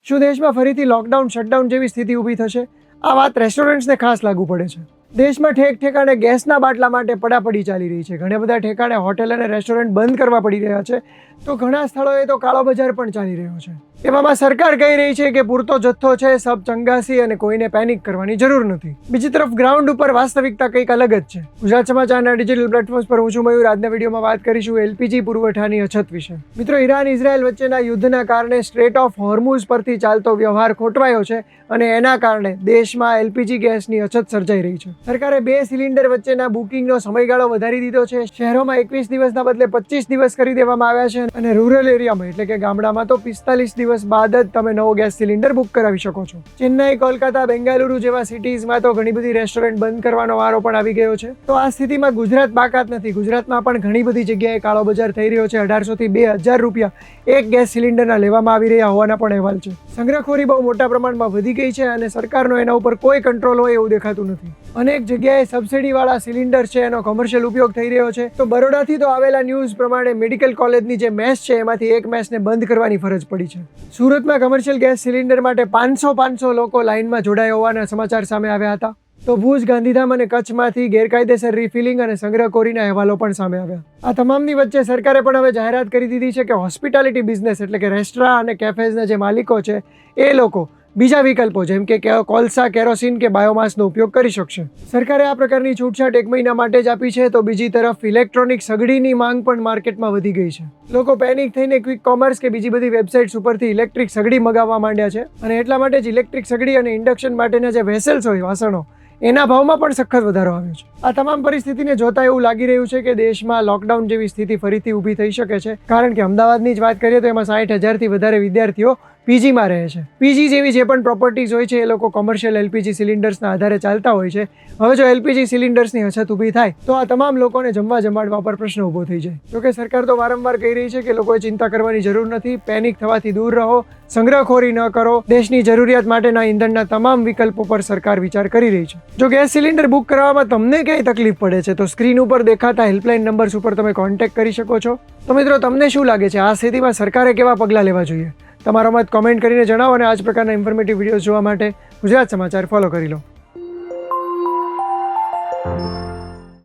શું દેશમાં ફરીથી લોકડાઉન શટડાઉન જેવી સ્થિતિ ઊભી થશે? આ વાત રેસ્ટોરન્ટ્સને ખાસ લાગુ પડે છે. દેશમાં ઠેક ઠેકાણે ગેસના બાટલા માટે પડાપડી ચાલી રહી છે. ઘણા બધા ઠેકાણે હોટેલ અને રેસ્ટોરન્ટ બંધ કરવા પડી રહ્યા છે, તો ઘણા સ્થળોએ તો કાળો બજાર પણ ચાલી રહ્યો છે. એવામાં સરકાર કહી રહી છે કે પૂરતો જથ્થો છે, સબ ચંગાસી અને કોઈને પેનિક કરવાની જરૂર નથી. બીજી તરફ ગ્રાઉન્ડ ઉપર વાસ્તવિકતા કંઈક અલગ જ છે. ગુજરાત સમાચારના ડિજિટલ પ્લેટફોર્મ્સ પર હું છું મયુર. આજના વિડીયોમાં વાત કરીશું એલપીજી પુરવઠાની અછત વિશે. મિત્રો, ઈરાન ઇઝરાયલ વચ્ચેના યુદ્ધના કારણે સ્ટ્રેટ ઓફ હોર્મુઝ પરથી ચાલતો વ્યવહાર ખોટવાયો છે અને એના કારણે દેશમાં એલપીજી ગેસની અછત સર્જાઈ રહી છે. સરકારે 2 સિલિન્ડર વચ્ચેના બુકિંગનો સમયગાળો વધારી દીધો છે. શહેરોમાં 21 દિવસના બદલે 25 દિવસ કરી દેવામાં આવ્યા છે અને રૂરલ એરિયામાં એટલે કે ગામડામાં તો 45 દિવસ બાદ જ તમે નવો ગેસ સિલિન્ડર બુક કરાવી શકો છો. ચેન્નઈ, કોલકાતા, બેંગાલુરુ જેવા સિટીઝમાં તો ઘણી બધી રેસ્ટોરન્ટ બંધ કરવાનો વારો પણ આવી ગયો છે. તો આ સ્થિતિમાં ગુજરાત બાકાત નથી. ગુજરાતમાં પણ ઘણી બધી જગ્યાએ કાળો બજાર થઈ રહ્યો છે. 1800 થી 2000 રૂપિયા એક ગેસ સિલિન્ડરના લેવામાં આવી રહ્યા હોવાના પણ અહેવાલ છે. સંગ્રહખોરી બહુ મોટા પ્રમાણમાં વધી ગઈ છે અને સરકારનો એના ઉપર કોઈ કંટ્રોલ હોય એવું દેખાતું નથી. અનેક જગ્યાએ સબસિડીવાળા સિલિન્ડર છે એનો કોમર્શિયલ ઉપયોગ થઈ રહ્યો છે. તો બરોડાથી તો આવેલા ન્યૂઝ પ્રમાણે મેડિકલ કોલેજની જે મેસ છે એમાંથી એક મેસને બંધ કરવાની ફરજ પડી છે. સુરતમાં કમર્શિયલ ગેસ સિલિન્ડર માટે 500 લોકો લાઇનમાં જોડાયા હોવાના સમાચાર સામે આવ્યા હતા. તો ભુજ, ગાંધીધામ અને કચ્છમાંથી ગેરકાયદેસર રિફિલિંગ અને સંગ્રહખોરીના અહેવાલો પણ સામે આવ્યા. આ તમામની વચ્ચે સરકારે પણ હવે જાહેરાત કરી દીધી છે કે હોસ્પિટાલિટી બિઝનેસ એટલે કે રેસ્ટોરાં અને કેફેઝના જે માલિકો છે એ લોકો બીજા વિકલ્પો જેમ કે કોલસા, કેરોસીન કે બાયોમાસનો ઉપયોગ કરી શકશે. સરકારે આ પ્રકારની છૂટછાટ 1 મહિના માટે જ આપી છે. તો બીજી તરફ ઇલેક્ટ્રોનિક સગડીની માંગ પણ માર્કેટમાં વધી ગઈ છે. લોકો પેનિક થઈને ક્વિક કોમર્સ કે બીજી બધી વેબસાઇટ્સ ઉપરથી ઇલેક્ટ્રિક સગડી મંગાવવા માંડ્યા છે અને એટલા માટે જ ઇલેક્ટ્રિક સગડી અને ઇન્ડક્શન માટેના જે વેસલ્સ હોય, વાસણો, એના ભાવમાં પણ સખત વધારો આવ્યો છે. આ તમામ પરિસ્થિતિને જોતા એવું લાગી રહ્યું છે કે દેશમાં લોકડાઉન જેવી સ્થિતિ ફરીથી ઊભી થઈ શકે છે. કારણ કે અમદાવાદની જ વાત કરીએ તો એમાં 60,000થી વધારે વિદ્યાર્થીઓ પીજીમાં રહે છે. પીજી જેવી જે પણ પ્રોપર્ટીઝ હોય છે એ લોકો કોમર્શિયલ એલપીજી સિલિન્ડર્સના આધારે ચાલતા હોય છે. હવે જો એલપીજી સિલિન્ડર્સની અછત ઊભી થાય તો આ તમામ લોકોને જમાડવા પર પ્રશ્ન ઊભો થઈ જાય. જોકે સરકાર તો વારંવાર કહી રહી છે કે લોકોએ ચિંતા કરવાની જરૂર નથી, પેનિક થવાથી દૂર રહો, સંગ્રહખોરી ન કરો. દેશની જરૂરિયાત માટેના ઈંધણના તમામ વિકલ્પો પર સરકાર વિચાર કરી રહી છે. જો ગેસ સિલિન્ડર બુક કરવામાં તમને ક્યાંય તકલીફ પડે છે તો સ્ક્રીન ઉપર દેખાતા હેલ્પલાઇન નંબર્સ ઉપર તમે કોન્ટેક્ટ કરી શકો છો. તો મિત્રો, તમને શું લાગે છે આ સ્થિતિમાં સરકારે કેવા પગલાં લેવા જોઈએ? તમારો મત કોમેન્ટ કરીને જણાવો અને આ જ પ્રકારના ઇન્ફોર્મેટિવ વિડીયોઝ જોવા માટે ગુજરાત સમાચાર ફોલો કરી લો.